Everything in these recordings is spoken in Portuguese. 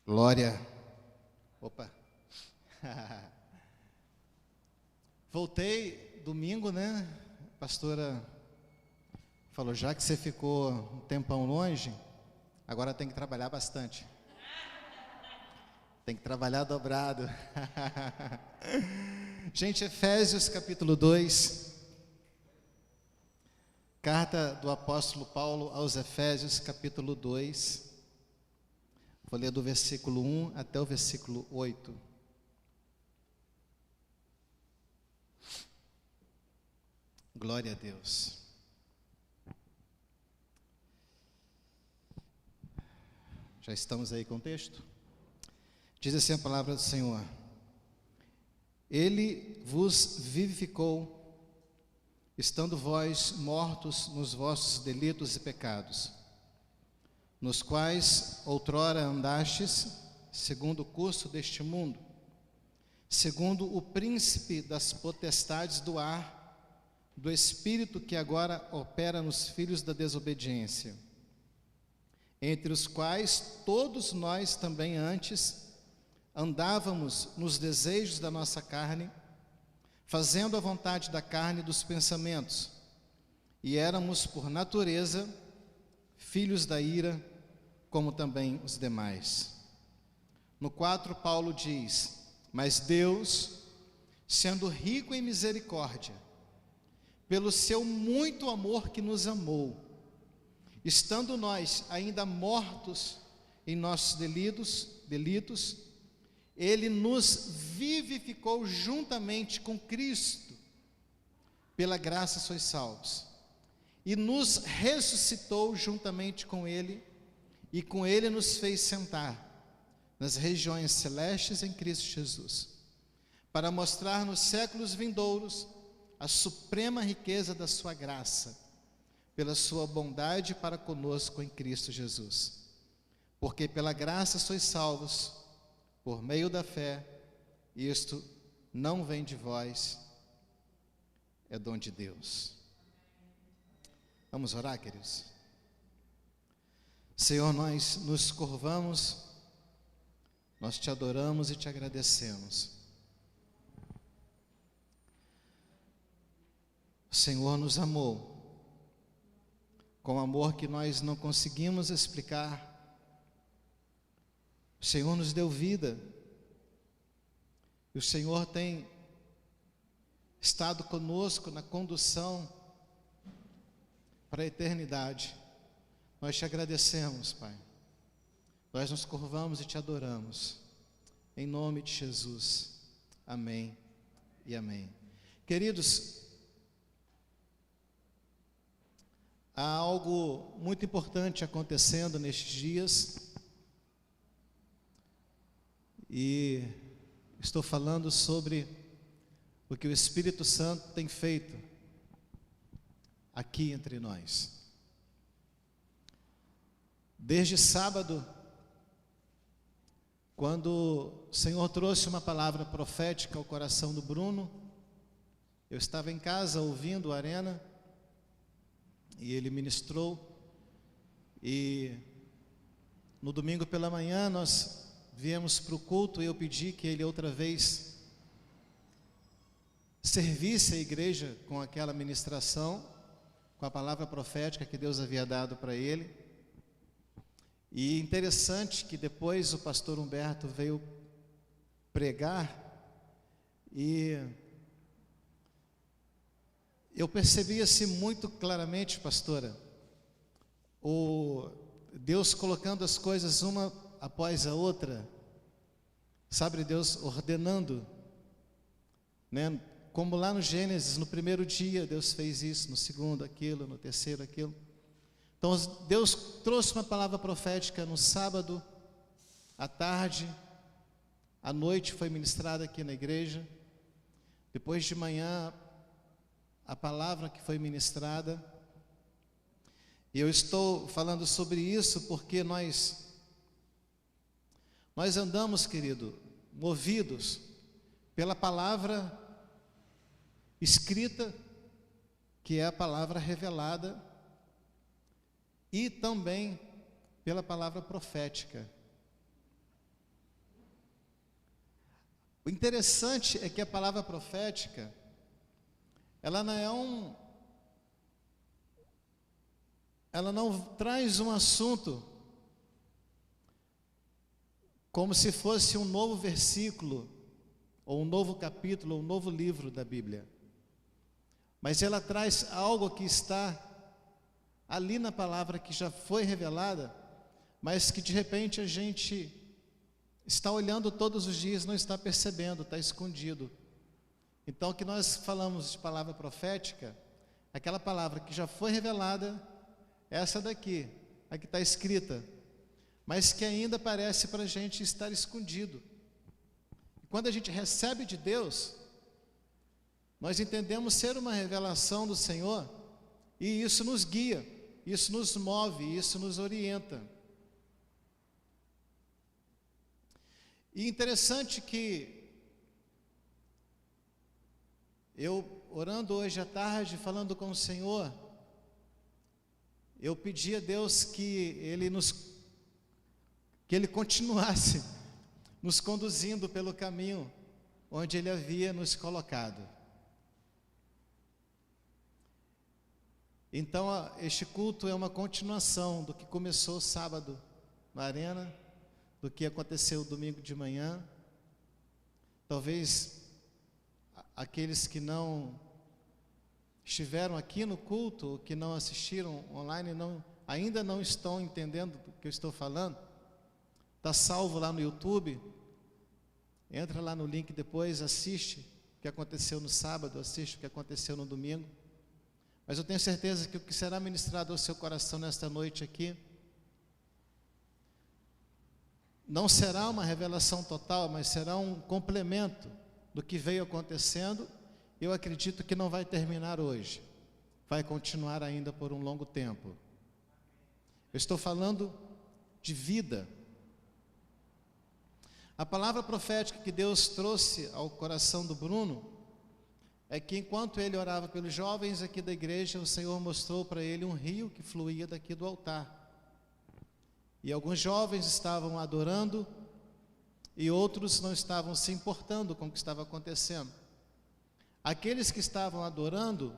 Glória. Opa. Voltei domingo, né? A pastora falou, já que você ficou um tempão longe, agora tem que trabalhar bastante. Tem que trabalhar dobrado. Gente, Efésios capítulo 2. Carta do apóstolo Paulo aos Efésios capítulo 2. Vou ler do versículo 1 até o versículo 8. Glória a Deus. Já estamos aí com o texto? Diz assim a palavra do Senhor: Ele vos vivificou, estando vós mortos nos vossos delitos e pecados, nos quais outrora andastes, segundo o curso deste mundo, segundo o príncipe das potestades do ar, do espírito que agora opera nos filhos da desobediência, entre os quais todos nós também antes andávamos nos desejos da nossa carne, fazendo a vontade da carne e dos pensamentos, e éramos por natureza filhos da ira, como também os demais. No 4, Paulo diz: mas Deus, sendo rico em misericórdia, pelo seu muito amor que nos amou, estando nós ainda mortos em nossos delitos, Ele nos vivificou juntamente com Cristo, pela graça sois salvos, e nos ressuscitou juntamente com Ele, e com Ele nos fez sentar nas regiões celestes em Cristo Jesus, para mostrar nos séculos vindouros a suprema riqueza da sua graça, pela sua bondade para conosco em Cristo Jesus. Porque pela graça sois salvos, por meio da fé, e isto não vem de vós, é dom de Deus. Vamos orar, queridos? Senhor, nós nos curvamos, nós te adoramos e te agradecemos. O Senhor nos amou com amor que nós não conseguimos explicar. O Senhor nos deu vida, e o Senhor tem estado conosco na condução para a eternidade. Nós te agradecemos, Pai. Nós nos curvamos e te adoramos, em nome de Jesus. Amém e amém. Queridos, há algo muito importante acontecendo nestes dias, e estou falando sobre o que o Espírito Santo tem feito aqui entre nós. Desde sábado, quando o Senhor trouxe uma palavra profética ao coração do Bruno, eu estava em casa ouvindo a Arena, e ele ministrou, e no domingo pela manhã nós viemos para o culto, e eu pedi que ele outra vez servisse a igreja com aquela ministração, com a palavra profética que Deus havia dado para ele. E interessante que depois o pastor Humberto veio pregar, e eu percebi assim muito claramente, pastora, o Deus colocando as coisas uma após a outra, sabe, Deus ordenando, né? Como lá no Gênesis, no primeiro dia Deus fez isso, no segundo aquilo, no terceiro aquilo. Então Deus trouxe uma palavra profética no sábado, à tarde, à noite foi ministrada aqui na igreja, depois de manhã a palavra que foi ministrada. E eu estou falando sobre isso porque nós andamos, querido, movidos pela palavra escrita, que é a palavra revelada, e também pela palavra profética. O interessante é que a palavra profética, ela não traz um assunto como se fosse um novo versículo, ou um novo capítulo, ou um novo livro da Bíblia. Mas ela traz algo que está ali na palavra, que já foi revelada, mas que de repente a gente está olhando todos os dias, não está percebendo, está escondido. Então, o que nós falamos de palavra profética, aquela palavra que já foi revelada, essa daqui, a que está escrita, mas que ainda parece para a gente estar escondido. E quando a gente recebe de Deus, nós entendemos ser uma revelação do Senhor, e isso nos guia, isso nos move, isso nos orienta. E interessante que eu, orando hoje à tarde, falando com o Senhor, eu pedi a Deus que Ele continuasse nos conduzindo pelo caminho onde Ele havia nos colocado. Então, este culto é uma continuação do que começou sábado na Arena, do que aconteceu domingo de manhã. Talvez aqueles que não estiveram aqui no culto, que não assistiram online, ainda não estão entendendo do que eu estou falando. Está salvo lá no YouTube. Entra lá no link depois, assiste o que aconteceu no sábado, assiste o que aconteceu no domingo. Mas eu tenho certeza que o que será ministrado ao seu coração nesta noite aqui não será uma revelação total, mas será um complemento do que veio acontecendo. Eu acredito que não vai terminar hoje, vai continuar ainda por um longo tempo. Eu estou falando de vida. A palavra profética que Deus trouxe ao coração do Bruno é que enquanto ele orava pelos jovens aqui da igreja, o Senhor mostrou para ele um rio que fluía daqui do altar. E alguns jovens estavam adorando e outros não estavam se importando com o que estava acontecendo. Aqueles que estavam adorando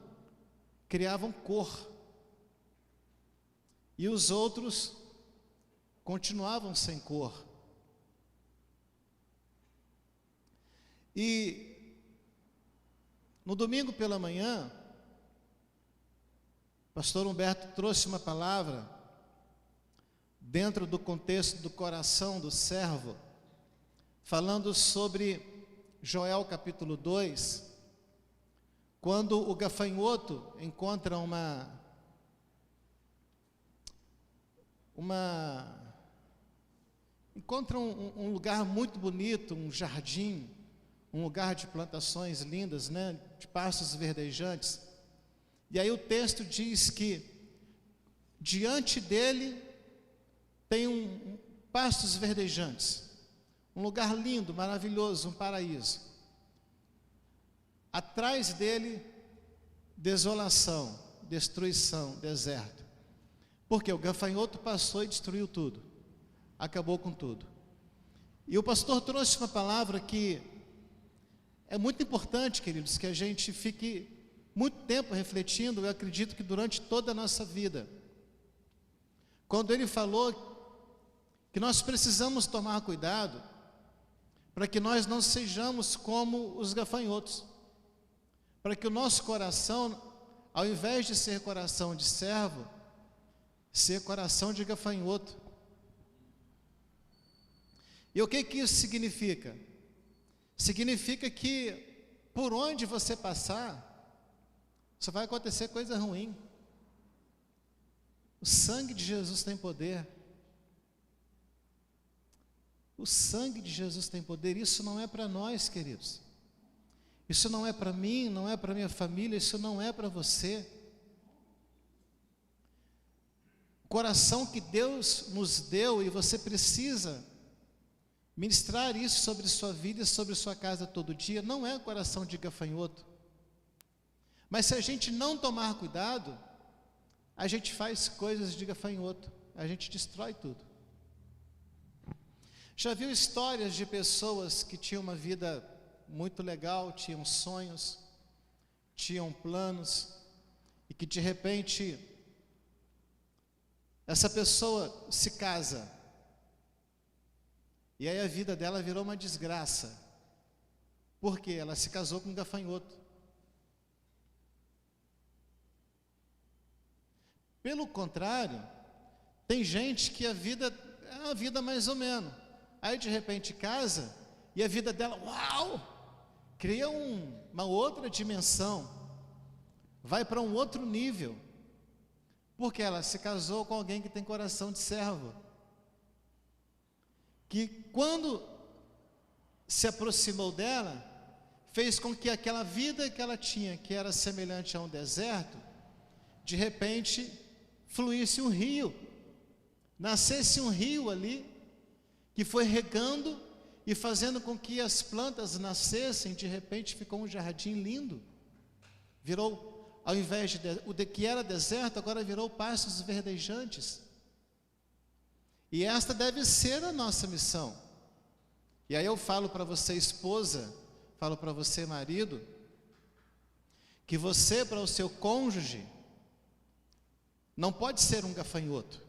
criavam cor, e os outros continuavam sem cor. E no domingo pela manhã, o pastor Humberto trouxe uma palavra dentro do contexto do coração do servo, falando sobre Joel capítulo 2, quando o gafanhoto encontra um lugar muito bonito, um jardim, um lugar de plantações lindas, né, de pastos verdejantes. E aí o texto diz que diante dele tem pastos verdejantes, um lugar lindo, maravilhoso, um paraíso. Atrás dele, desolação, destruição, deserto. Porque o gafanhoto passou e destruiu tudo, acabou com tudo. E o pastor trouxe uma palavra que é muito importante, queridos, que a gente fique muito tempo refletindo. Eu acredito que durante toda a nossa vida, quando ele falou que nós precisamos tomar cuidado para que nós não sejamos como os gafanhotos, para que o nosso coração, ao invés de ser coração de servo, ser coração de gafanhoto. E o que isso significa? Significa que por onde você passar, só vai acontecer coisa ruim. O sangue de Jesus tem poder. O sangue de Jesus tem poder. Isso não é para nós, queridos. Isso não é para mim, não é para minha família, isso não é para você. O coração que Deus nos deu, e você precisa ministrar isso sobre sua vida e sobre sua casa todo dia, não é o coração de gafanhoto. Mas se a gente não tomar cuidado, a gente faz coisas de gafanhoto, a gente destrói tudo. Já viu histórias de pessoas que tinham uma vida muito legal, tinham sonhos, tinham planos, e que de repente essa pessoa se casa, e aí a vida dela virou uma desgraça, porque ela se casou com um gafanhoto. Pelo contrário, tem gente que a vida é uma vida mais ou menos, aí de repente casa, e a vida dela, uau, cria uma outra dimensão, vai para um outro nível, porque ela se casou com alguém que tem coração de servo, que quando se aproximou dela, fez com que aquela vida que ela tinha, que era semelhante a um deserto, de repente fluísse um rio, nascesse um rio ali, que foi regando e fazendo com que as plantas nascessem. De repente ficou um jardim lindo, virou, ao invés de o que era deserto, agora virou pastos verdejantes. E esta deve ser a nossa missão. E aí eu falo para você, esposa, falo para você, marido, que você, para o seu cônjuge, não pode ser um gafanhoto.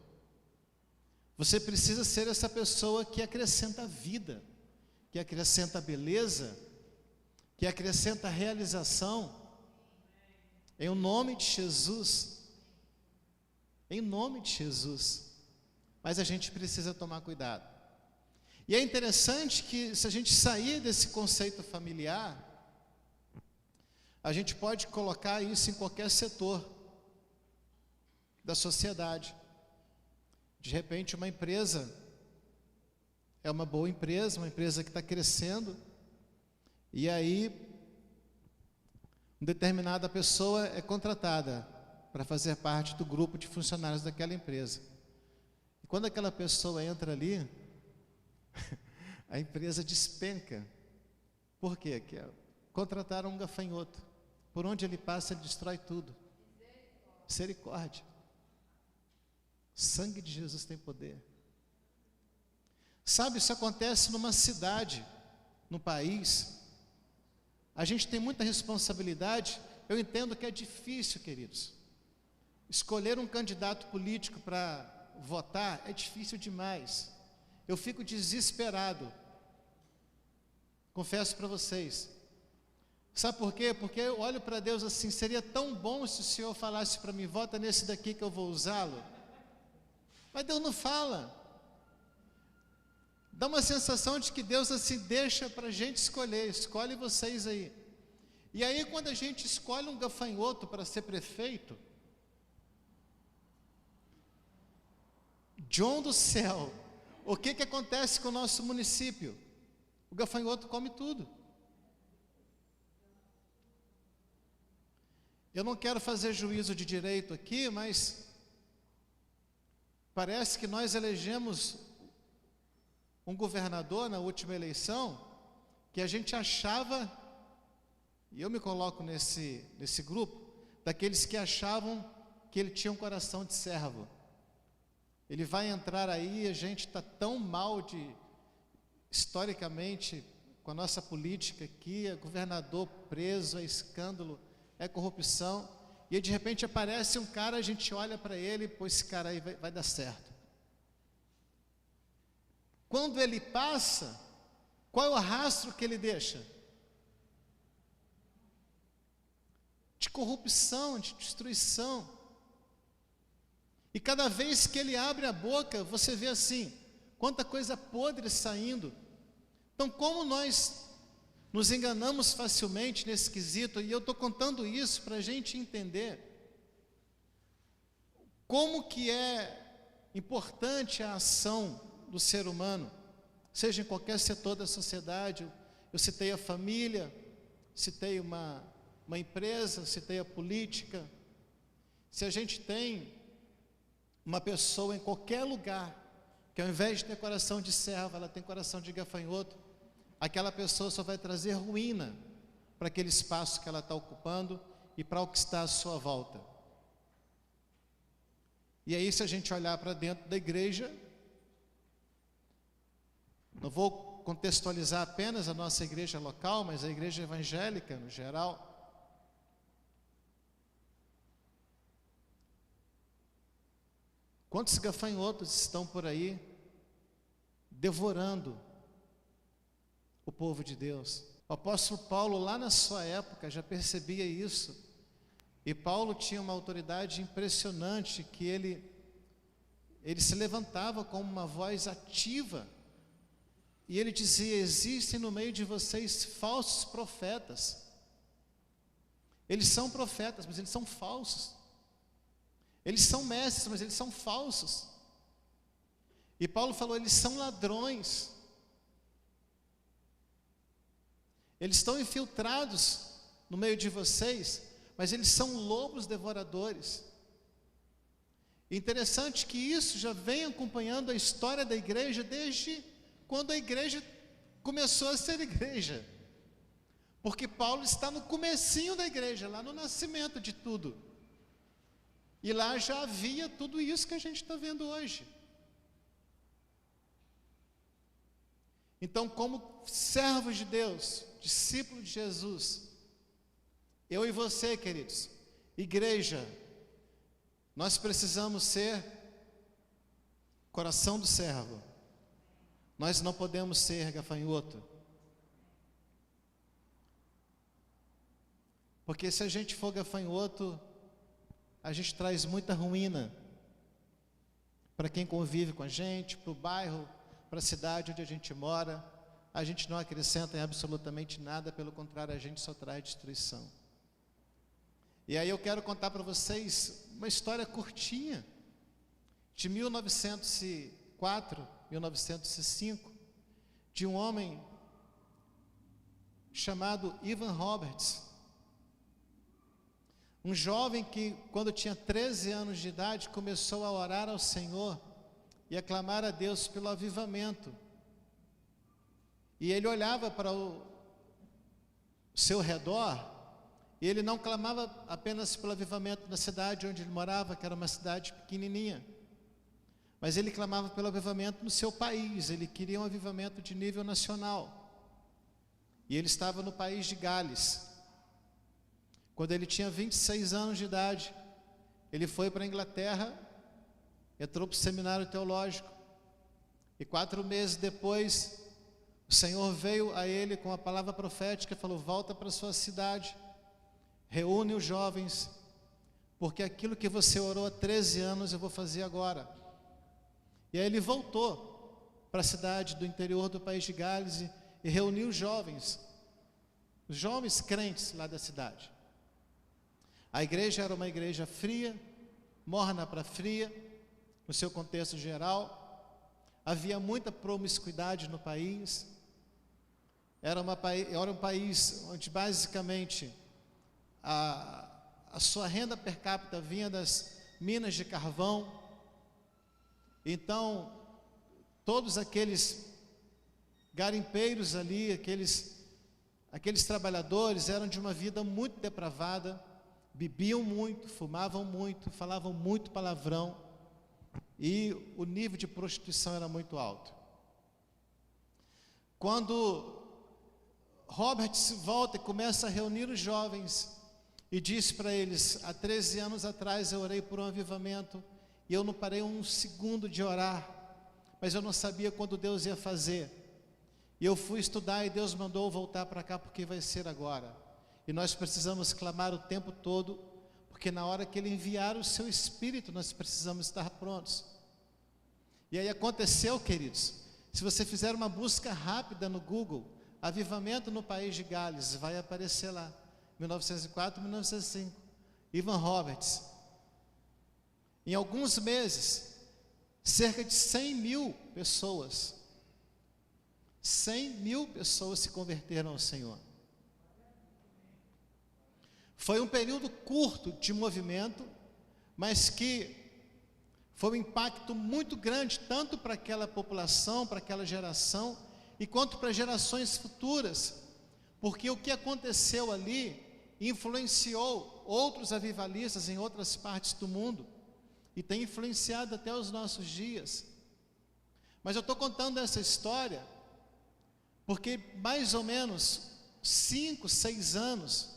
Você precisa ser essa pessoa que acrescenta vida, que acrescenta beleza, que acrescenta realização, em nome de Jesus, em nome de Jesus. Mas a gente precisa tomar cuidado. E é interessante que, se a gente sair desse conceito familiar, a gente pode colocar isso em qualquer setor da sociedade. De repente, uma empresa é uma boa empresa, uma empresa que está crescendo, e aí uma determinada pessoa é contratada para fazer parte do grupo de funcionários daquela empresa. E quando aquela pessoa entra ali, a empresa despenca. Por quê? Contrataram um gafanhoto. Por onde ele passa, ele destrói tudo. Misericórdia. O sangue de Jesus tem poder. Sabe, isso acontece numa cidade, no país. A gente tem muita responsabilidade. Eu entendo que é difícil, queridos. Escolher um candidato político para votar é difícil demais. Eu fico desesperado. Confesso para vocês. Sabe por quê? Porque eu olho para Deus assim, seria tão bom se o Senhor falasse para mim, vota nesse daqui que eu vou usá-lo. Mas Deus não fala. Dá uma sensação de que Deus assim deixa para a gente escolher, escolhe vocês aí. E aí quando a gente escolhe um gafanhoto para ser prefeito, John do céu, o que acontece com o nosso município? O gafanhoto come tudo. Eu não quero fazer juízo de direito aqui, mas parece que nós elegemos um governador na última eleição, que a gente achava, e eu me coloco nesse grupo, daqueles que achavam que ele tinha um coração de servo. Ele vai entrar aí, a gente está tão mal historicamente, com a nossa política aqui, é governador preso, é escândalo, é corrupção, e aí, de repente aparece um cara, a gente olha para ele, pô, esse cara aí vai dar certo. Quando ele passa, qual é o rastro que ele deixa? De corrupção, de destruição. E cada vez que ele abre a boca, você vê assim, quanta coisa podre saindo. Então, como nós nos enganamos facilmente nesse quesito, e eu estou contando isso para a gente entender como que é importante a ação do ser humano, seja em qualquer setor da sociedade. Eu citei a família, citei uma empresa, citei a política. Se a gente tem uma pessoa em qualquer lugar, que ao invés de ter coração de servo, ela tem coração de gafanhoto, aquela pessoa só vai trazer ruína para aquele espaço que ela está ocupando e para o que está à sua volta. E aí, se a gente olhar para dentro da igreja, não vou contextualizar apenas a nossa igreja local, mas a igreja evangélica no geral. Quantos gafanhotos estão por aí devorando o povo de Deus? O apóstolo Paulo, lá na sua época, já percebia isso. E Paulo tinha uma autoridade impressionante, que ele se levantava como uma voz ativa. E ele dizia: existem no meio de vocês falsos profetas. Eles são profetas, mas eles são falsos. Eles são mestres, mas eles são falsos. E Paulo falou: eles são ladrões. Eles estão infiltrados no meio de vocês, mas eles são lobos devoradores. Interessante que isso já vem acompanhando a história da igreja desde quando a igreja começou a ser igreja. Porque Paulo está no comecinho da igreja, lá no nascimento de tudo. E lá já havia tudo isso que a gente está vendo hoje. Então, como servos de Deus, discípulos de Jesus, eu e você, queridos, igreja, nós precisamos ser coração do servo. Nós não podemos ser gafanhoto. Porque se a gente for gafanhoto, a gente traz muita ruína para quem convive com a gente, para o bairro, para a cidade onde a gente mora. A gente não acrescenta em absolutamente nada, pelo contrário, a gente só traz destruição. E aí eu quero contar para vocês uma história curtinha, de 1904, 1905, de um homem chamado Evan Roberts. Um jovem que, quando tinha 13 anos de idade, começou a orar ao Senhor e a clamar a Deus pelo avivamento. E ele olhava para o seu redor, e ele não clamava apenas pelo avivamento na cidade onde ele morava, que era uma cidade pequenininha, mas ele clamava pelo avivamento no seu país. Ele queria um avivamento de nível nacional. E ele estava no país de Gales. Quando ele tinha 26 anos de idade, ele foi para a Inglaterra, entrou para o seminário teológico, e 4 meses depois, o Senhor veio a ele com a palavra profética e falou: volta para a sua cidade, reúne os jovens, porque aquilo que você orou há 13 anos eu vou fazer agora. E aí ele voltou para a cidade do interior do país de Gales e reuniu os jovens crentes lá da cidade. A igreja era uma igreja fria, morna para fria, no seu contexto geral. Havia muita promiscuidade no país. Era um país onde basicamente a sua renda per capita vinha das minas de carvão. Então, todos aqueles garimpeiros ali, aqueles trabalhadores eram de uma vida muito depravada, bebiam muito, fumavam muito, falavam muito palavrão, e o nível de prostituição era muito alto. Quando Roberts volta e começa a reunir os jovens e diz para eles: há 13 anos atrás eu orei por um avivamento e eu não parei um segundo de orar, mas eu não sabia quando Deus ia fazer, e eu fui estudar e Deus mandou voltar para cá porque vai ser agora. E nós precisamos clamar o tempo todo, porque na hora que Ele enviar o seu Espírito, nós precisamos estar prontos. E aí aconteceu, queridos, se você fizer uma busca rápida no Google, avivamento no país de Gales, vai aparecer lá, 1904, 1905, Evan Roberts. Em alguns meses, cerca de 100 mil pessoas se converteram ao Senhor. Foi um período curto de movimento, mas que foi um impacto muito grande, tanto para aquela população, para aquela geração, e quanto para gerações futuras, porque o que aconteceu ali influenciou outros avivalistas em outras partes do mundo, e tem influenciado até os nossos dias. Mas eu estou contando essa história Porque mais ou menos 5, 6 anos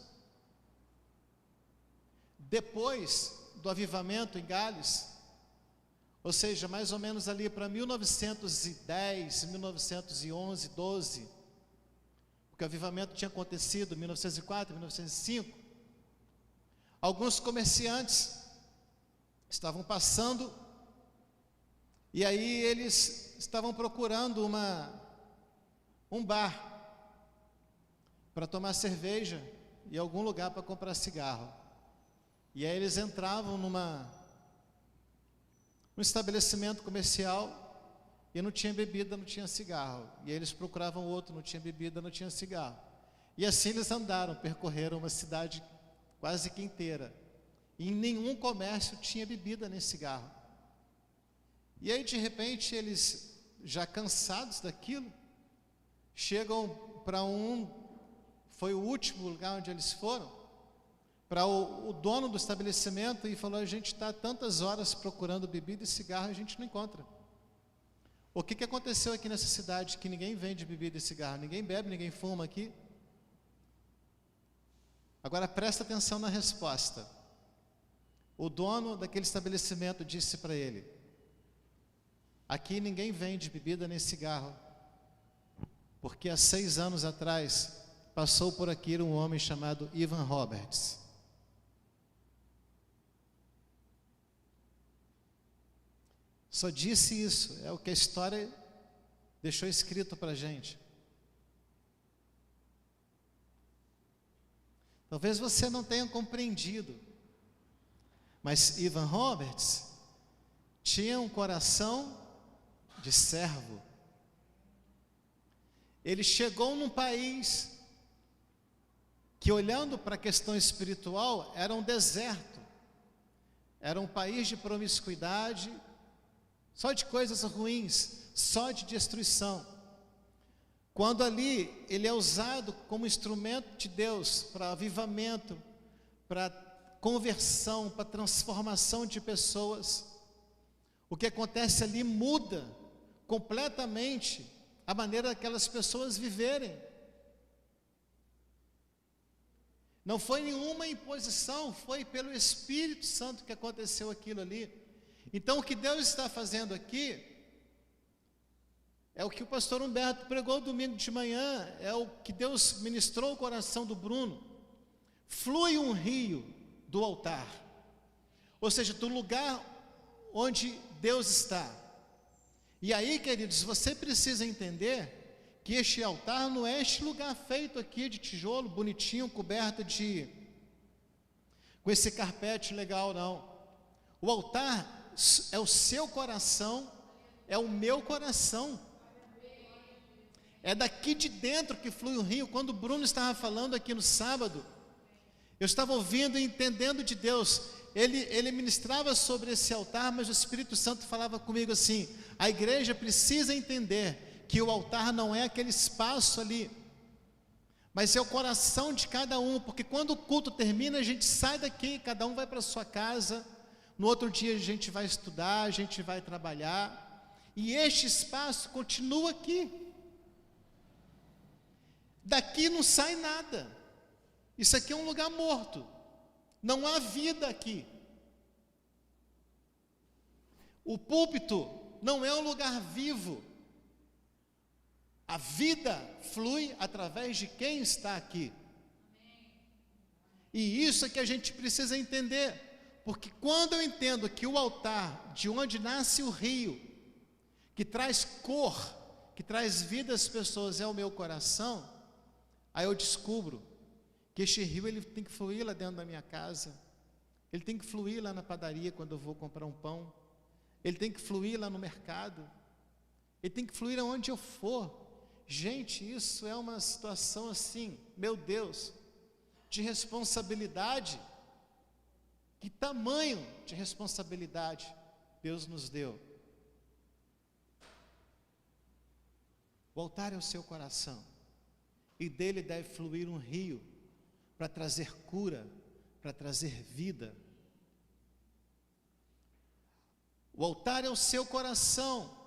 depois do avivamento em Gales, ou seja, mais ou menos ali para 1910, 1911, 12, porque o avivamento tinha acontecido em 1904, 1905, alguns comerciantes estavam passando, e aí eles estavam procurando um bar para tomar cerveja e algum lugar para comprar cigarro. E aí eles entravam num estabelecimento comercial e não tinha bebida, não tinha cigarro. E aí eles procuravam outro, não tinha bebida, não tinha cigarro. E assim eles andaram, percorreram uma cidade quase que inteira. E em nenhum comércio tinha bebida nem cigarro. E aí de repente eles, já cansados daquilo, chegam para foi o último lugar onde eles foram, para o dono do estabelecimento, e falou: a gente está tantas horas procurando bebida e cigarro e a gente não encontra. O que aconteceu aqui nessa cidade que ninguém vende bebida e cigarro? Ninguém bebe, ninguém fuma aqui? Agora presta atenção na resposta. O dono daquele estabelecimento disse para ele: aqui ninguém vende bebida nem cigarro, porque há 6 anos atrás passou por aqui um homem chamado Ivan Roberts. Só disse isso, é o que a história deixou escrito para a gente. Talvez você não tenha compreendido, mas Ivan Roberts tinha um coração de servo. Ele chegou num país que, olhando para a questão espiritual, era um deserto, era um país de promiscuidade, só de coisas ruins, só de destruição. Quando ali ele é usado como instrumento de Deus para avivamento, para conversão, para transformação de pessoas, o que acontece ali muda completamente a maneira daquelas pessoas viverem. Não foi nenhuma imposição, foi pelo Espírito Santo que aconteceu aquilo ali. Então o que Deus está fazendo aqui é o que o pastor Humberto pregou domingo de manhã, é o que Deus ministrou o coração do Bruno. Flui um rio do altar, ou seja, do lugar onde Deus está. E aí, queridos, você precisa entender que este altar não é este lugar feito aqui de tijolo, bonitinho, coberto com esse carpete legal, não. O altar é o seu coração, é o meu coração. É daqui de dentro que flui o rio. Quando o Bruno estava falando aqui no sábado, eu estava ouvindo e entendendo de Deus. Ele ministrava sobre esse altar, mas o Espírito Santo falava comigo assim: a igreja precisa entender que o altar não é aquele espaço ali, mas é o coração de cada um, porque quando o culto termina, a gente sai daqui, cada um vai para a sua casa, no outro dia a gente vai estudar, a gente vai trabalhar, e este espaço continua aqui. Daqui não sai nada, isso aqui é um lugar morto, não há vida aqui. O púlpito não é um lugar vivo, a vida flui através de quem está aqui. E isso é que a gente precisa entender, porque quando eu entendo que o altar, de onde nasce o rio, que traz cor, que traz vida às pessoas, é o meu coração, aí eu descubro que este rio ele tem que fluir lá dentro da minha casa, ele tem que fluir lá na padaria quando eu vou comprar um pão, ele tem que fluir lá no mercado, ele tem que fluir aonde eu for. Gente, isso é uma situação assim, meu Deus, de responsabilidade. Que tamanho de responsabilidade Deus nos deu. O altar é o seu coração, e dele deve fluir um rio para trazer cura, para trazer vida. O altar é o seu coração,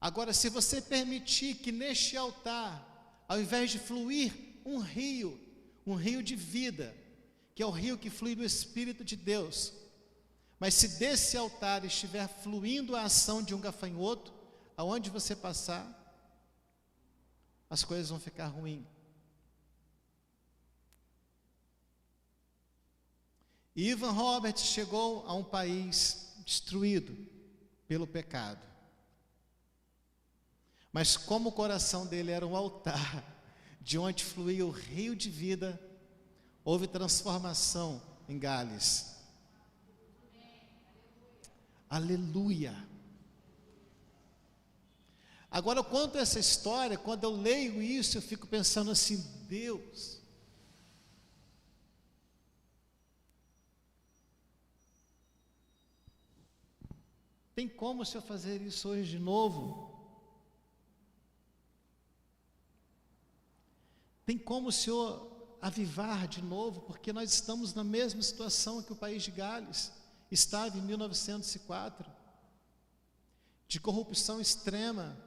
Agora, se você permitir que neste altar, ao invés de fluir um rio de vida, que é o rio que flui do Espírito de Deus, mas se desse altar estiver fluindo a ação de um gafanhoto, aonde você passar, as coisas vão ficar ruins. Ivan Roberts chegou a um país destruído pelo pecado. Mas como o coração dele era um altar, de onde fluía o rio de vida, houve transformação em Gales. Aleluia! Agora, quanto a essa história, quando eu leio isso, eu fico pensando assim, Deus, tem como o Senhor fazer isso hoje de novo? Tem como o Senhor avivar de novo? Porque nós estamos na mesma situação que o país de Gales estava em 1904, de corrupção extrema.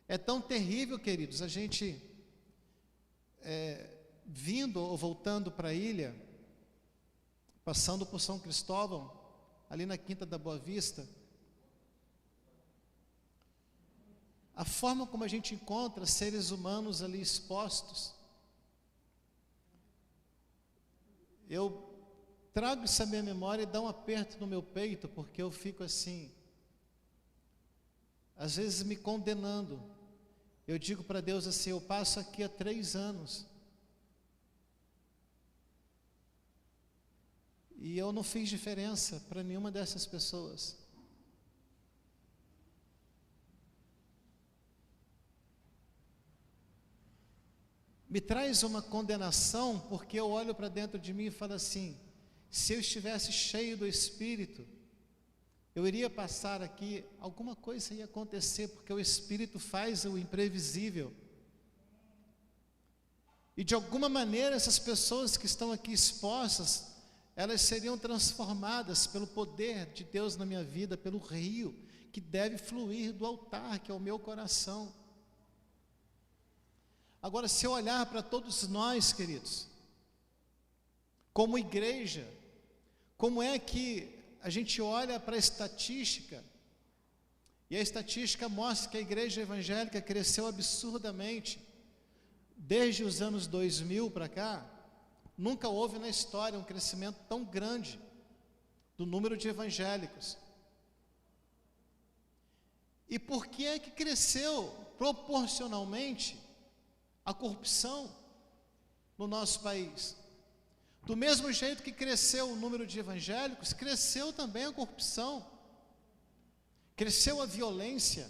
É tão terrível, queridos, a gente vindo ou voltando para a ilha, passando por São Cristóvão, ali na Quinta da Boa Vista, a forma como a gente encontra seres humanos ali expostos. Eu trago isso à minha memória e dá um aperto no meu peito, porque eu fico assim, às vezes me condenando. Eu digo para Deus assim, eu passo aqui há 3 anos, e eu não fiz diferença para nenhuma dessas pessoas. Me traz uma condenação, porque eu olho para dentro de mim e falo assim, se eu estivesse cheio do Espírito, eu iria passar aqui, alguma coisa ia acontecer, porque o Espírito faz o imprevisível. E de alguma maneira essas pessoas que estão aqui expostas, elas seriam transformadas pelo poder de Deus na minha vida, pelo rio que deve fluir do altar, que é o meu coração. Agora, se eu olhar para todos nós, queridos, como igreja, como é que a gente olha para a estatística, e a estatística mostra que a igreja evangélica cresceu absurdamente, desde os anos 2000 para cá, nunca houve na história um crescimento tão grande do número de evangélicos. E por que é que cresceu proporcionalmente a corrupção no nosso país? Do mesmo jeito que cresceu o número de evangélicos, cresceu também a corrupção, cresceu a violência.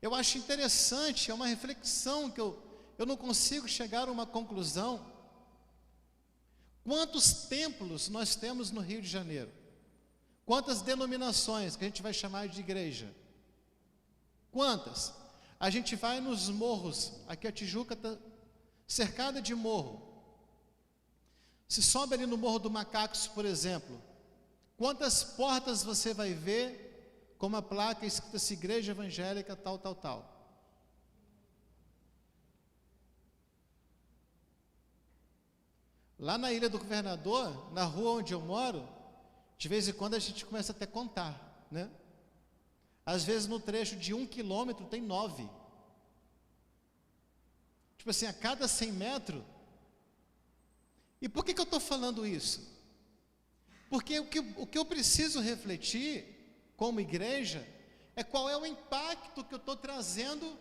Eu acho interessante, é uma reflexão que eu não consigo chegar a uma conclusão. Quantos templos nós temos no Rio de Janeiro? Quantas denominações que a gente vai chamar de igreja? Quantas? A gente vai nos morros, aqui a Tijuca está cercada de morro. Se sobe ali no Morro do Macacos, por exemplo, quantas portas você vai ver com uma placa escrita assim, Igreja Evangélica tal, tal, tal? Lá na Ilha do Governador, na rua onde eu moro, de vez em quando a gente começa até a contar, né? Às vezes no trecho de 1 quilômetro tem 9. Tipo assim, a cada 100 metros. E por que eu estou falando isso? Porque o que eu preciso refletir como igreja é qual é o impacto que eu estou trazendo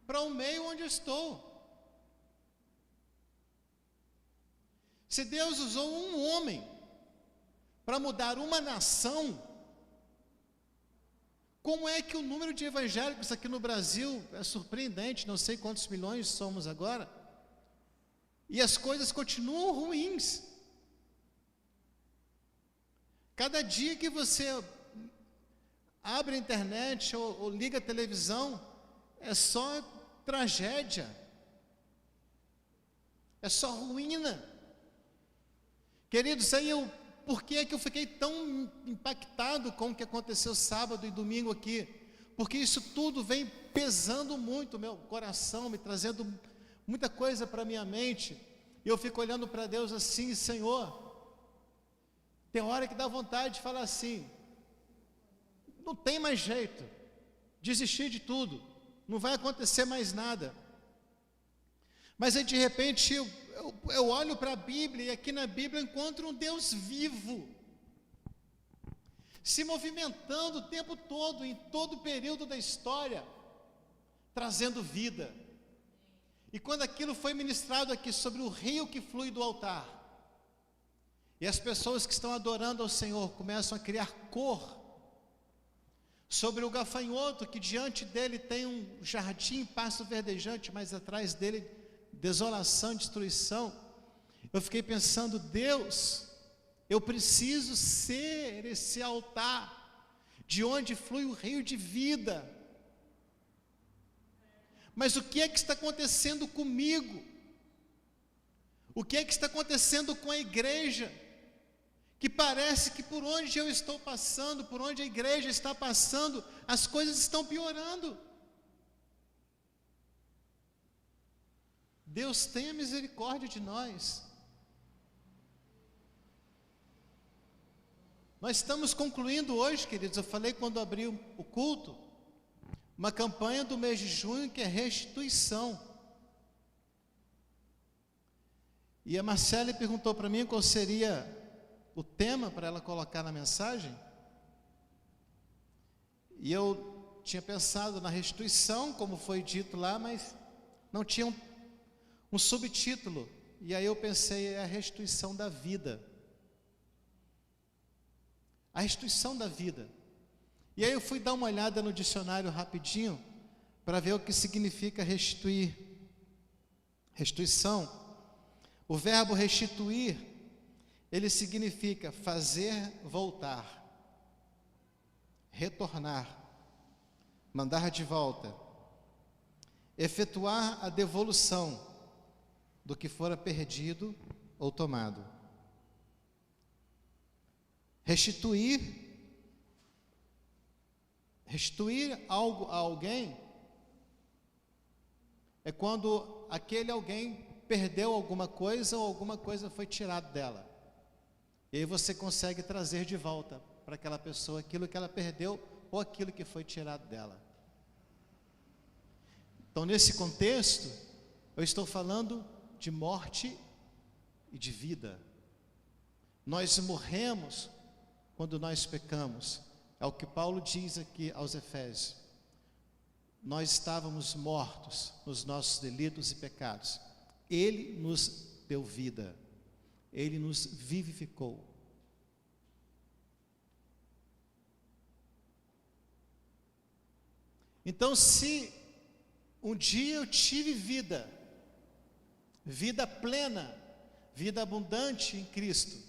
para o meio onde eu estou. Se Deus usou um homem para mudar uma nação, como é que o número de evangélicos aqui no Brasil é surpreendente, não sei quantos milhões somos agora, e as coisas continuam ruins. Cada dia que você abre a internet ou liga a televisão, é só tragédia, é só ruína. Queridos, aí eu por que é que eu fiquei tão impactado com o que aconteceu sábado e domingo aqui? Porque isso tudo vem pesando muito o meu coração, me trazendo muita coisa para a minha mente, e eu fico olhando para Deus assim: Senhor, tem hora que dá vontade de falar assim, não tem mais jeito, desistir de tudo, não vai acontecer mais nada. Mas aí de repente eu olho para a Bíblia, e aqui na Bíblia eu encontro um Deus vivo, se movimentando o tempo todo, em todo o período da história, trazendo vida. E quando aquilo foi ministrado aqui sobre o rio que flui do altar, e as pessoas que estão adorando ao Senhor começam a criar cor sobre o gafanhoto, que diante dele tem um jardim, pasto verdejante, mas atrás dele desolação, destruição, eu fiquei pensando: Deus, eu preciso ser esse altar, de onde flui o rio de vida. Mas o que é que está acontecendo comigo? O que é que está acontecendo com a igreja? Que parece que por onde eu estou passando, por onde a igreja está passando, as coisas estão piorando. Deus tenha misericórdia de nós. Nós estamos concluindo hoje, queridos, eu falei quando abri o culto, uma campanha do mês de junho que é restituição. E a Marcele perguntou para mim qual seria o tema para ela colocar na mensagem, e eu tinha pensado na restituição, como foi dito lá, mas não tinha um subtítulo, e aí eu pensei: é a restituição da vida. A restituição da vida. E aí eu fui dar uma olhada no dicionário rapidinho, para ver o que significa restituir. Restituição. O verbo restituir, ele significa fazer voltar, retornar, mandar de volta, efetuar a devolução do que fora perdido ou tomado. Restituir algo a alguém é quando aquele alguém perdeu alguma coisa ou alguma coisa foi tirada dela. E aí você consegue trazer de volta para aquela pessoa aquilo que ela perdeu ou aquilo que foi tirado dela. Então, nesse contexto, eu estou falando de morte e de vida. Nós morremos quando nós pecamos. É o que Paulo diz aqui aos Efésios. Nós estávamos mortos nos nossos delitos e pecados. Ele nos deu vida. Ele nos vivificou. Então, se um dia eu tive vida plena, vida abundante em Cristo,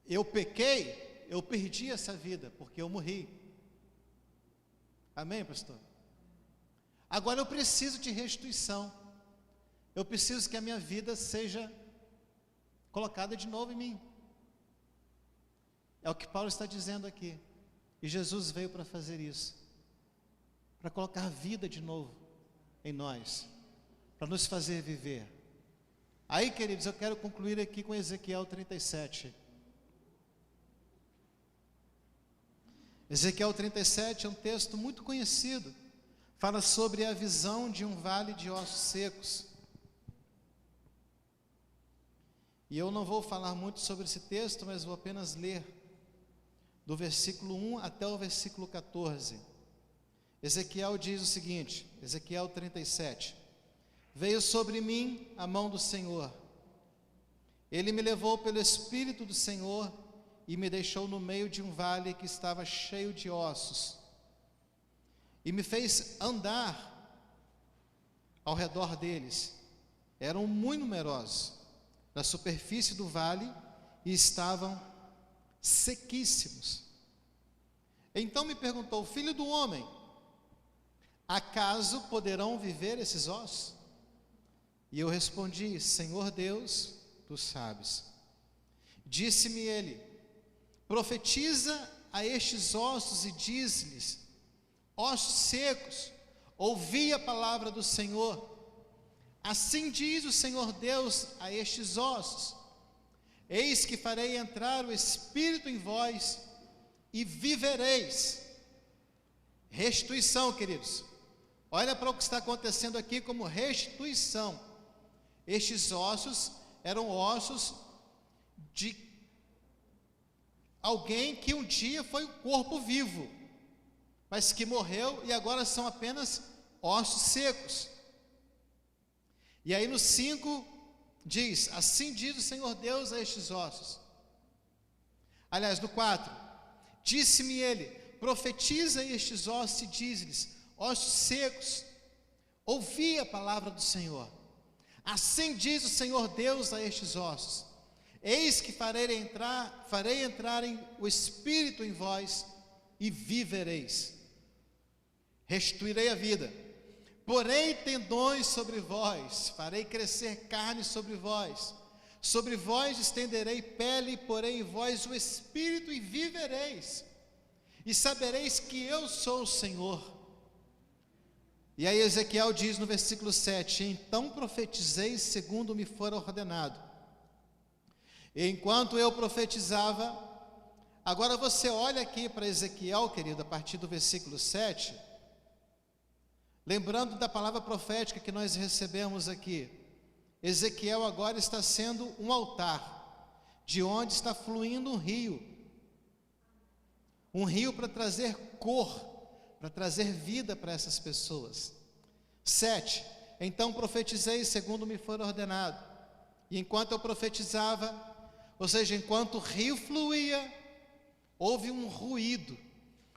eu pequei, eu perdi essa vida, porque eu morri. Amém, pastor? Agora eu preciso de restituição. Eu preciso que a minha vida seja colocada de novo em mim. É o que Paulo está dizendo aqui. E Jesus veio para fazer isso, para colocar vida de novo em nós, para nos fazer viver. Aí, queridos, eu quero concluir aqui com Ezequiel 37. Ezequiel 37 é um texto muito conhecido. Fala sobre a visão de um vale de ossos secos. E eu não vou falar muito sobre esse texto, mas vou apenas ler do versículo 1 até o versículo 14. Ezequiel diz o seguinte, Ezequiel 37: Veio sobre mim a mão do Senhor. Ele me levou pelo Espírito do Senhor e me deixou no meio de um vale que estava cheio de ossos. E me fez andar ao redor deles. Eram muito numerosos na superfície do vale e estavam sequíssimos. Então me perguntou: Filho do homem, acaso poderão viver esses ossos? E eu respondi: Senhor Deus, tu sabes. Disse-me ele: profetiza a estes ossos e diz-lhes: ossos secos, ouvi a palavra do Senhor. Assim diz o Senhor Deus a estes ossos: eis que farei entrar o Espírito em vós e vivereis. Restituição, queridos. Olha para o que está acontecendo aqui como restituição. Estes ossos eram ossos de alguém que um dia foi um corpo vivo, mas que morreu e agora são apenas ossos secos. E aí no 5 diz: assim diz o Senhor Deus a estes ossos. Aliás, no 4, disse-me ele: profetiza a estes ossos e diz-lhes: ossos secos, ouvi a palavra do Senhor. Assim diz o Senhor Deus a estes ossos: eis que farei entrar o Espírito em vós e vivereis. Restituirei a vida, porei tendões sobre vós, farei crescer carne sobre vós estenderei pele, e porei em vós o Espírito e vivereis, e sabereis que eu sou o Senhor. E aí Ezequiel diz no versículo 7: então profetizei segundo me for ordenado. E enquanto eu profetizava, agora você olha aqui para Ezequiel, querido, a partir do versículo 7, lembrando da palavra profética que nós recebemos aqui. Ezequiel agora está sendo um altar, de onde está fluindo um rio para trazer cor, para trazer vida para essas pessoas. 7, então profetizei segundo me for ordenado. E enquanto eu profetizava, ou seja, enquanto o rio fluía, houve um ruído,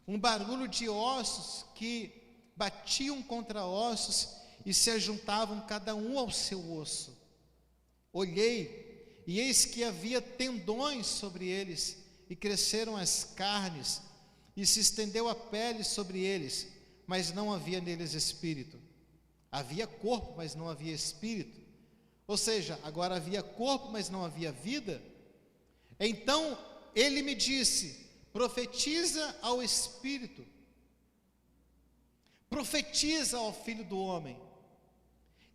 um barulho de ossos que batiam contra ossos e se ajuntavam cada um ao seu osso. Olhei, e eis que havia tendões sobre eles, e cresceram as carnes, e se estendeu a pele sobre eles, mas não havia neles espírito. Havia corpo, mas não havia espírito. Ou seja, agora havia corpo, mas não havia vida. Então ele me disse: profetiza ao Espírito, profetiza ao Filho do Homem,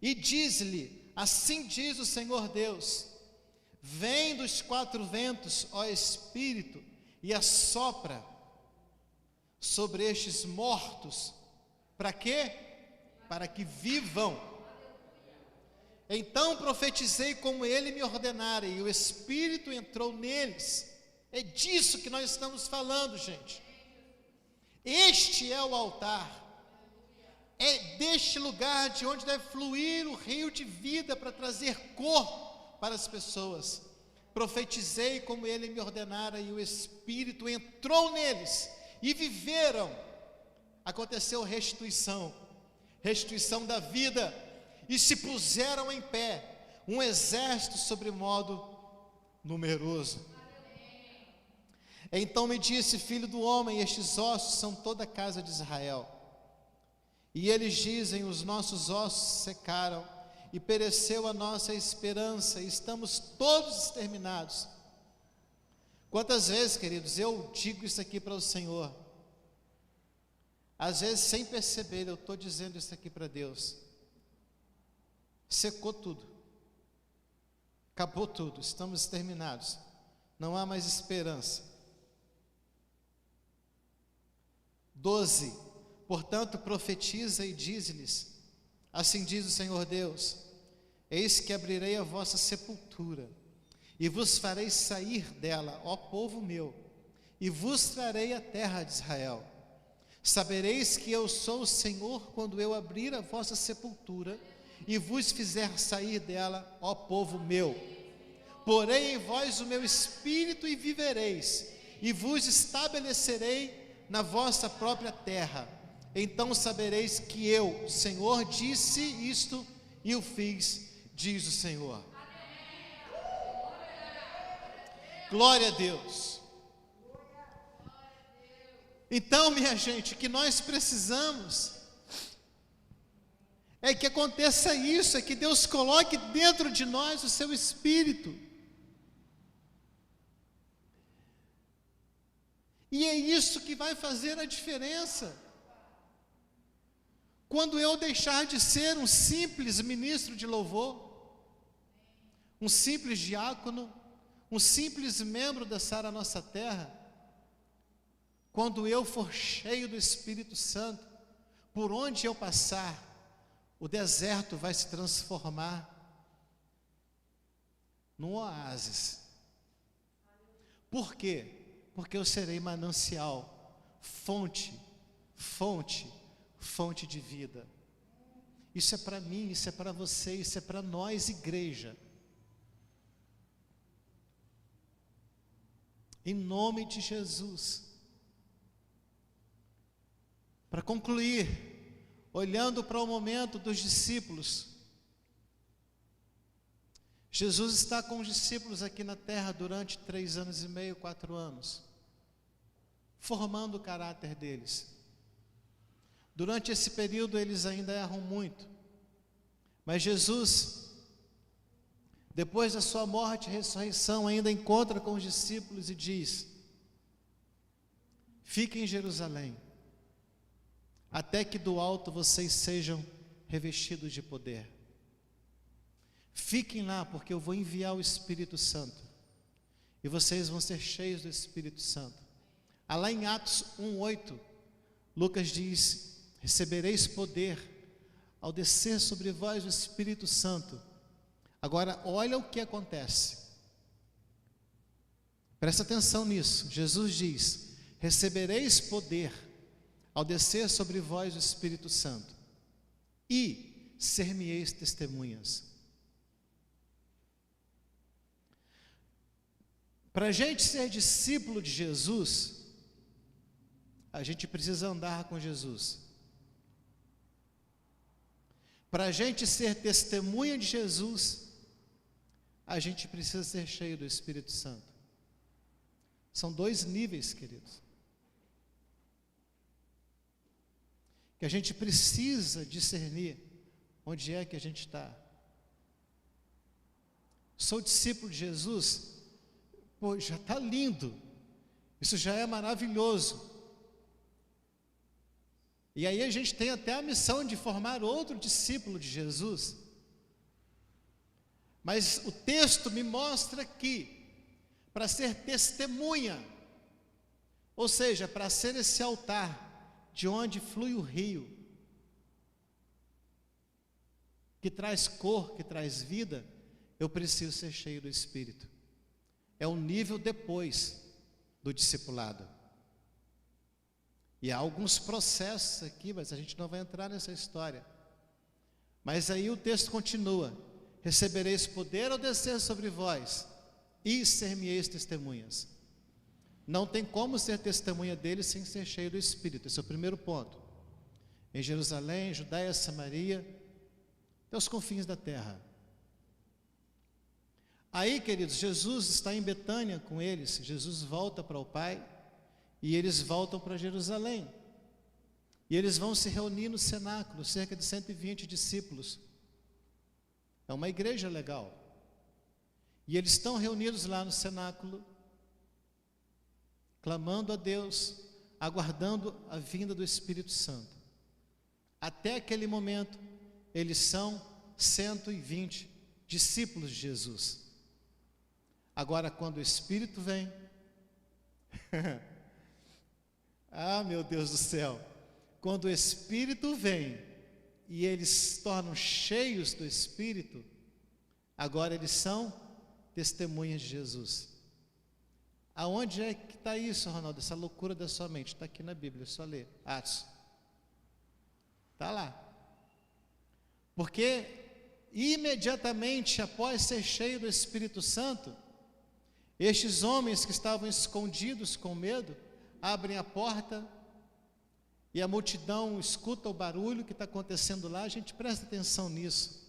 e diz-lhe: assim diz o Senhor Deus: vem dos 4 ventos, ó Espírito, e assopra sobre estes mortos. Para quê? Para que vivam. Então profetizei como ele me ordenara, e o Espírito entrou neles. É disso que nós estamos falando, gente. Este é o altar. É deste lugar de onde deve fluir o rio de vida para trazer cor para as pessoas. Profetizei como ele me ordenara, e o Espírito entrou neles e viveram. Aconteceu restituição da vida, e se puseram em pé um exército sobremodo numeroso. Então me disse: filho do homem, estes ossos são toda a casa de Israel. E eles dizem: os nossos ossos secaram, e pereceu a nossa esperança, e estamos todos exterminados. Quantas vezes, queridos, eu digo isso aqui para o Senhor, às vezes sem perceber, eu estou dizendo isso aqui para Deus. Secou tudo, acabou tudo, estamos exterminados, não há mais esperança. 12, portanto profetiza e diz-lhes: assim diz o Senhor Deus: eis que abrirei a vossa sepultura, e vos farei sair dela, ó povo meu, e vos trarei a terra de Israel. Sabereis que eu sou o Senhor, quando eu abrir a vossa sepultura, e vos fizer sair dela, ó povo meu. Porei em vós o meu espírito e vivereis, e vos estabelecerei na vossa própria terra. Então sabereis que eu, o Senhor, disse isto e o fiz, diz o Senhor. Glória a Deus. Então, minha gente, o que nós precisamos é que aconteça isso, é que Deus coloque dentro de nós o seu Espírito. E é isso que vai fazer a diferença. Quando eu deixar de ser um simples ministro de louvor, um simples diácono, um simples membro da Sara Nossa Terra, quando eu for cheio do Espírito Santo, por onde eu passar, o deserto vai se transformar num oásis. Por quê? Porque eu serei manancial, fonte de vida. Isso é para mim, isso é para você, isso é para nós, igreja. Em nome de Jesus. Para concluir, olhando para o momento dos discípulos, Jesus está com os discípulos aqui na terra durante 3 anos e meio, 4 anos, formando o caráter deles. Durante esse período eles ainda erram muito, mas Jesus, depois da sua morte e ressurreição, ainda encontra com os discípulos e diz: fiquem em Jerusalém, até que do alto vocês sejam revestidos de poder. Fiquem lá, porque eu vou enviar o Espírito Santo, e vocês vão ser cheios do Espírito Santo. Lá em Atos 1:8, Lucas diz: recebereis poder ao descer sobre vós o Espírito Santo. Agora, olha o que acontece. Presta atenção nisso. Jesus diz: recebereis poder ao descer sobre vós o Espírito Santo, e ser-me-eis testemunhas. Para a gente ser discípulo de Jesus, a gente precisa andar com Jesus. Para a gente ser testemunha de Jesus, a gente precisa ser cheio do Espírito Santo. São 2 níveis, queridos, que a gente precisa discernir onde é que a gente está. Sou discípulo de Jesus, já está lindo, isso já é maravilhoso. E aí a gente tem até a missão de formar outro discípulo de Jesus. Mas o texto me mostra que, para ser testemunha, ou seja, para ser esse altar de onde flui o rio, que traz cor, que traz vida, eu preciso ser cheio do Espírito. É um nível depois do discipulado. E há alguns processos aqui, mas a gente não vai entrar nessa história. Mas aí o texto continua: recebereis poder ao descer sobre vós, e ser-me-eis testemunhas. Não tem como ser testemunha dele sem ser cheio do Espírito. Esse é o primeiro ponto. Em Jerusalém, Judeia, Samaria, até os confins da terra. Aí, queridos, Jesus está em Betânia com eles. Jesus volta para o Pai e eles voltam para Jerusalém. E eles vão se reunir no cenáculo, cerca de 120 discípulos. É uma igreja legal. E eles estão reunidos lá no cenáculo, clamando a Deus, aguardando a vinda do Espírito Santo. Até aquele momento, eles são 120 discípulos de Jesus. Agora, quando o Espírito vem, ah, meu Deus do céu, quando o Espírito vem e eles se tornam cheios do Espírito, agora eles são testemunhas de Jesus. Aonde é que está isso, Ronaldo? Essa loucura da sua mente? Está aqui na Bíblia, é só ler. Atos. Está lá. Porque imediatamente após ser cheio do Espírito Santo, estes homens que estavam escondidos com medo, abrem a porta e a multidão escuta o barulho que está acontecendo lá. A gente presta atenção nisso.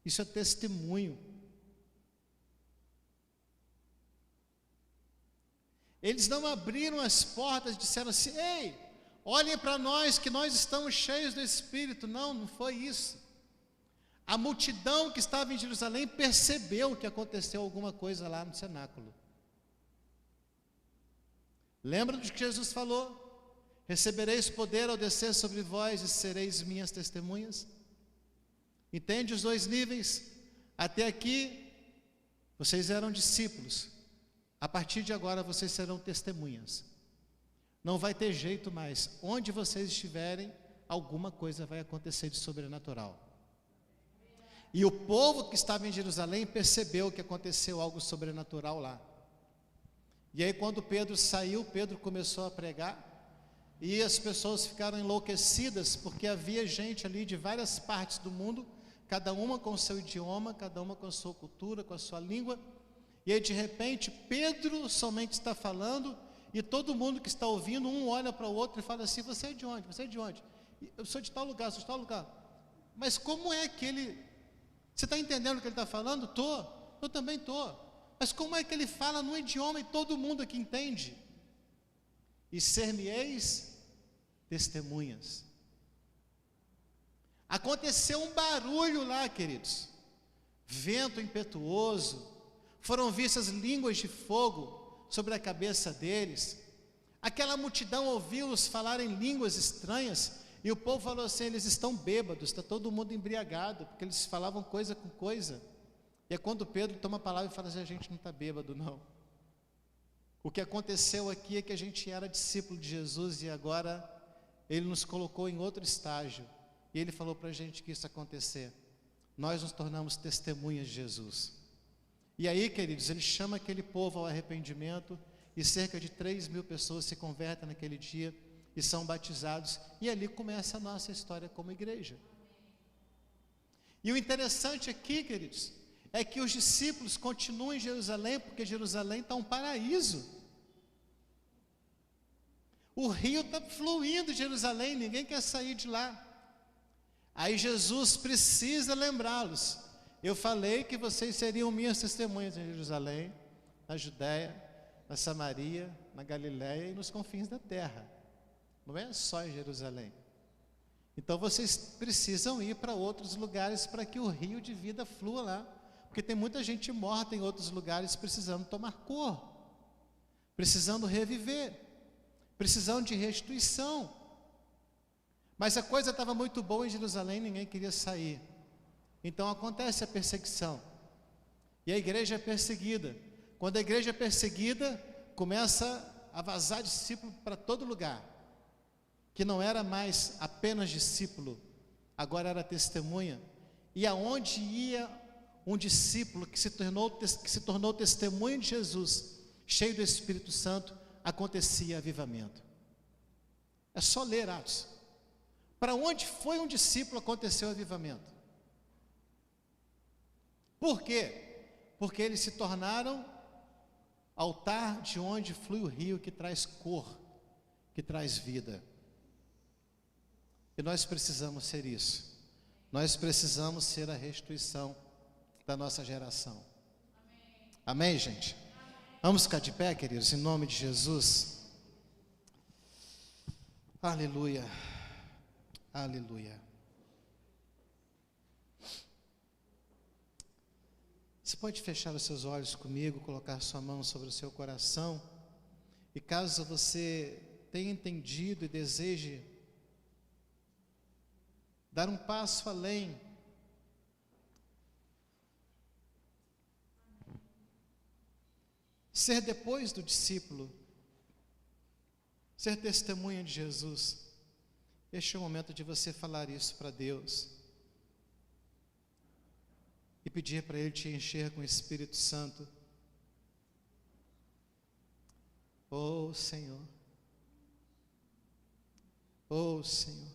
Isso é testemunho. Eles não abriram as portas e disseram assim: ei, olhem para nós que nós estamos cheios do Espírito. Não, não foi isso. A multidão que estava em Jerusalém percebeu que aconteceu alguma coisa lá no cenáculo. Lembra do que Jesus falou? Recebereis poder ao descer sobre vós e sereis minhas testemunhas. Entende os dois níveis? Até aqui, vocês eram discípulos. A partir de agora, vocês serão testemunhas. Não vai ter jeito mais. Onde vocês estiverem, alguma coisa vai acontecer de sobrenatural. E o povo que estava em Jerusalém percebeu que aconteceu algo sobrenatural lá. E aí, quando Pedro saiu, Pedro começou a pregar. E as pessoas ficaram enlouquecidas, porque havia gente ali de várias partes do mundo, cada uma com o seu idioma, cada uma com a sua cultura, com a sua língua. E aí, de repente, Pedro somente está falando, e todo mundo que está ouvindo, um olha para o outro e fala assim: você é de onde? Você é de onde? Eu sou de tal lugar, sou de tal lugar. Mas como é que ele... Você está entendendo o que ele está falando? Estou, eu também estou. Mas como é que ele fala num idioma e todo mundo aqui entende? E ser-me-eis testemunhas. Aconteceu um barulho lá, queridos. Vento impetuoso. Foram vistas línguas de fogo sobre a cabeça deles. Aquela multidão ouviu-os falar em línguas estranhas. E o povo falou assim: eles estão bêbados, está todo mundo embriagado, porque eles falavam coisa com coisa. E é quando Pedro toma a palavra e fala assim: a gente não está bêbado, não. O que aconteceu aqui é que a gente era discípulo de Jesus e agora Ele nos colocou em outro estágio. E Ele falou para a gente que isso ia acontecer. Nós nos tornamos testemunhas de Jesus. E aí, queridos, Ele chama aquele povo ao arrependimento e cerca de 3.000 pessoas se convertem naquele dia e são batizados. E ali começa a nossa história como igreja. E o interessante aqui, queridos, é que os discípulos continuam em Jerusalém, porque Jerusalém está um paraíso. O rio está fluindo em Jerusalém, ninguém quer sair de lá. Aí Jesus precisa lembrá-los: eu falei que vocês seriam minhas testemunhas em Jerusalém, na Judéia, na Samaria, na Galiléia e nos confins da terra. Não é só em Jerusalém. Então vocês precisam ir para outros lugares para que o rio de vida flua lá. Porque tem muita gente morta em outros lugares precisando tomar cor, precisando reviver, precisando de restituição. Mas a coisa estava muito boa em Jerusalém, ninguém queria sair. Então acontece a perseguição. E a igreja é perseguida. Quando a igreja é perseguida, começa a vazar discípulo para todo lugar. Que não era mais apenas discípulo, agora era testemunha. E aonde ia um discípulo que se tornou testemunha de Jesus, cheio do Espírito Santo, acontecia avivamento. É só ler Atos. Para onde foi um discípulo, aconteceu avivamento. Por quê? Porque eles se tornaram altar de onde flui o rio que traz cor, que traz vida. E nós precisamos ser isso. Nós precisamos ser a restituição da nossa geração. Amém, gente? Vamos ficar de pé, queridos, em nome de Jesus. Aleluia. Aleluia. Você pode fechar os seus olhos comigo, colocar sua mão sobre o seu coração. E caso você tenha entendido e deseje dar um passo além, ser depois do discípulo, ser testemunha de Jesus, este é o momento de você falar isso para Deus e pedir para Ele te encher com o Espírito Santo. Oh Senhor, oh Senhor,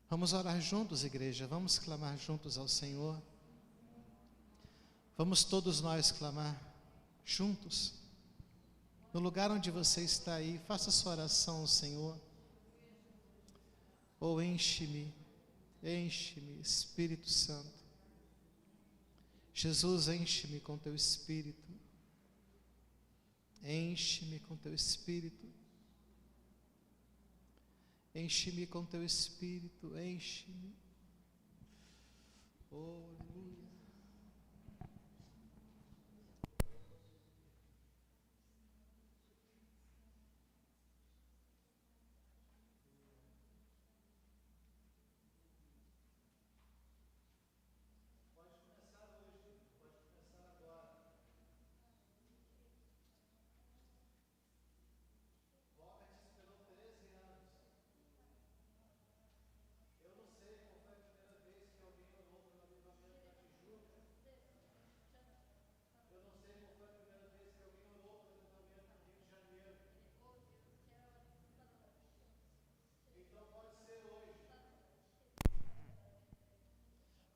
vamos orar juntos, igreja, vamos clamar juntos ao Senhor, vamos todos nós clamar juntos, no lugar onde você está aí, faça sua oração ao Senhor. Oh, enche-me, Espírito Santo. Jesus, enche-me com teu Espírito. Enche-me com teu Espírito. Enche-me com teu Espírito, enche-me. Oh, aleluia.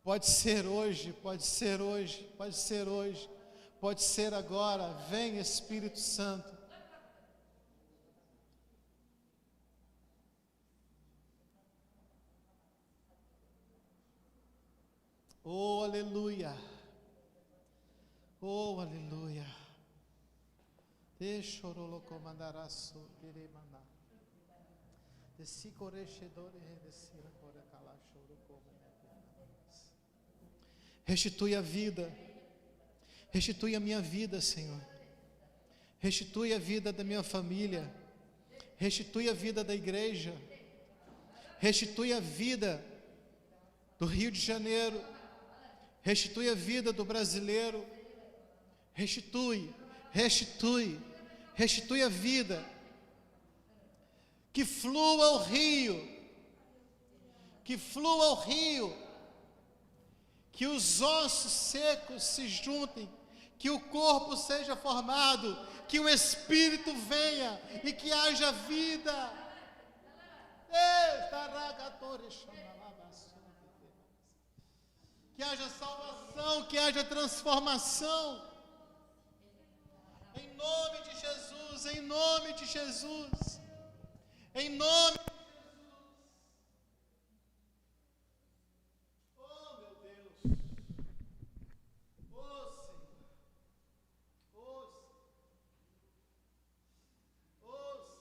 Pode ser hoje, pode ser hoje, pode ser hoje, pode ser agora. Vem, Espírito Santo. Oh, aleluia. Oh, aleluia. Deixa o mandarás querer mandar. Restitui a vida. Restitui a minha vida, Senhor. Restitui a vida da minha família. Restitui a vida da igreja. Restitui a vida do Rio de Janeiro. Restitui a vida do brasileiro. Restitui, restitui, restitui a vida. Que flua o rio. Que flua o rio. Que os ossos secos se juntem. Que o corpo seja formado. Que o Espírito venha e que haja vida. Que haja salvação, que haja transformação. Em nome de Jesus, em nome de Jesus. Em nome de Jesus. Oh, meu Deus. Oh, Senhor. Oh, Senhor. Oh, Senhor.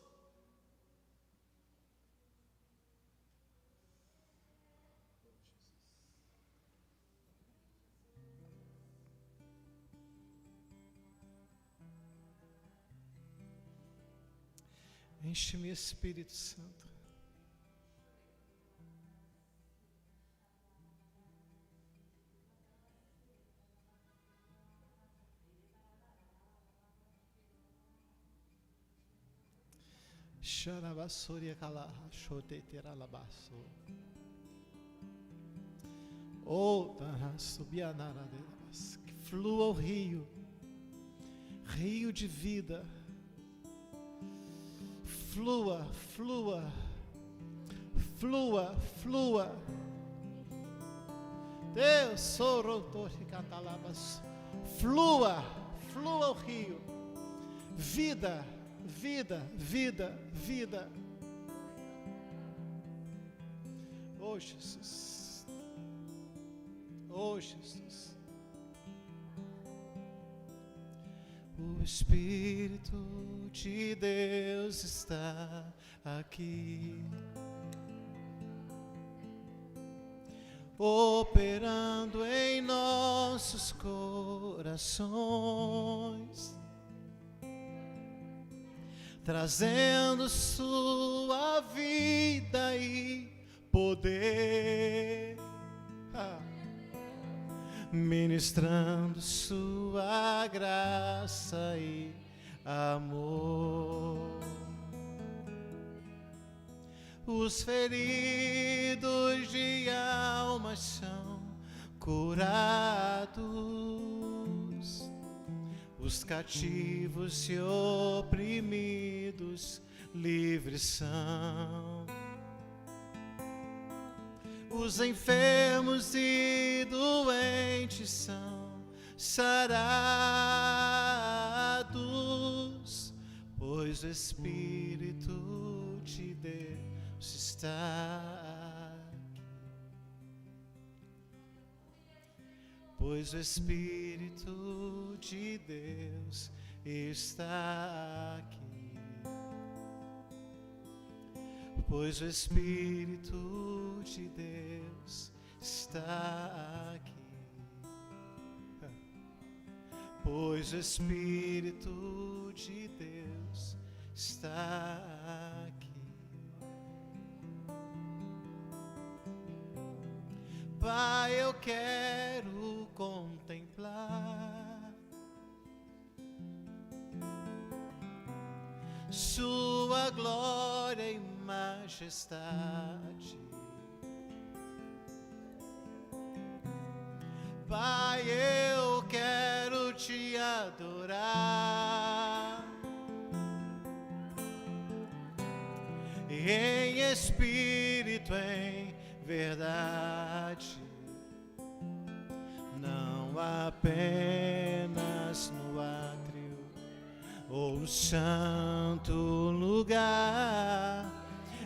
Enche-me, Espírito Santo. Xarabassoria calaha, xoteterá labasso. Oh, subianaraderas. Que flua o rio, rio de vida. Flua, flua, flua, flua. Deus, sorotoricatalabas. Flua, flua o rio. Vida, vida, vida, vida. Oh, Jesus. Oh, Jesus. O Espírito de Deus está aqui, operando em nossos corações, trazendo sua vida e poder, ministrando sua graça e amor. Os feridos de alma são curados, os cativos e oprimidos livres são. Os enfermos e doentes são sarados, pois o Espírito de Deus está aqui. Pois o Espírito de Deus está aqui. Pois o Espírito de Deus está aqui. Pois o Espírito de Deus está aqui. Pai, eu quero contemplar sua glória e majestade. Pai, eu quero te adorar em espírito, em verdade. apenas no átrio ou santo lugar.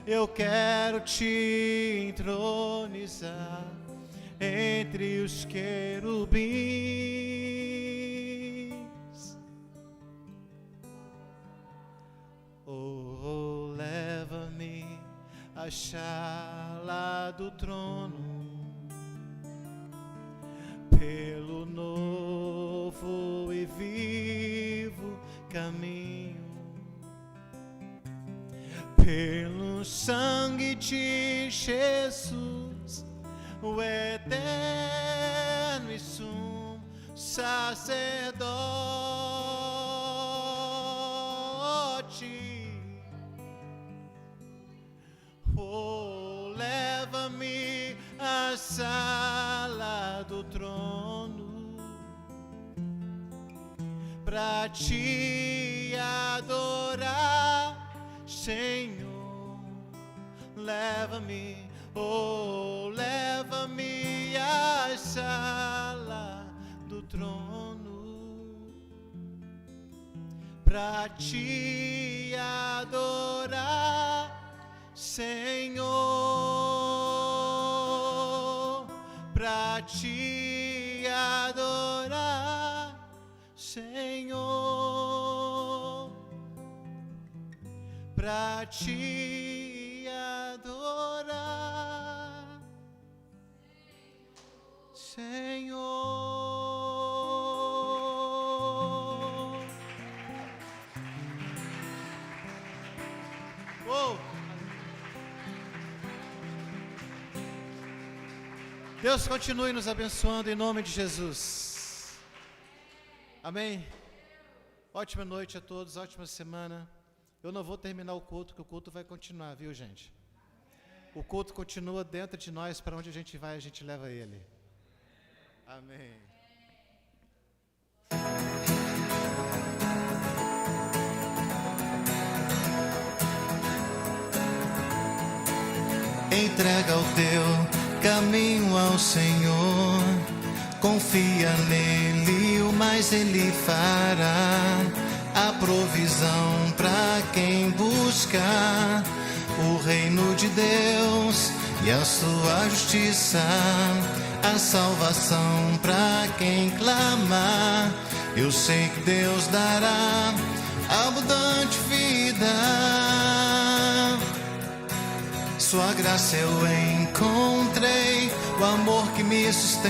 Eu quero te entronizar entre os querubins. Oh, leva-me à chala do trono, pelo novo e vivo caminho, pelo sangue de Jesus, o eterno e sumo sacerdote. Oh, leva-me à sala do trono pra te adorar, Senhor. Leva-me, oh, leva-me à sala do trono pra te adorar, Senhor, pra te adorar, Senhor, pra te adorar, Senhor. Oh! Deus continue nos abençoando em nome de Jesus. Amém. Ótima noite a todos, ótima semana. Eu não vou terminar o culto, que o culto vai continuar, viu, gente? O culto continua dentro de nós, para onde a gente vai, a gente leva ele. Amém. Entrega o teu caminho ao Senhor, confia nele, o mais ele fará. A provisão para quem busca o reino de Deus e a sua justiça, a salvação para quem clama. Eu sei que Deus dará abundante vida. Sua graça eu encontrei, o amor que me sustenta.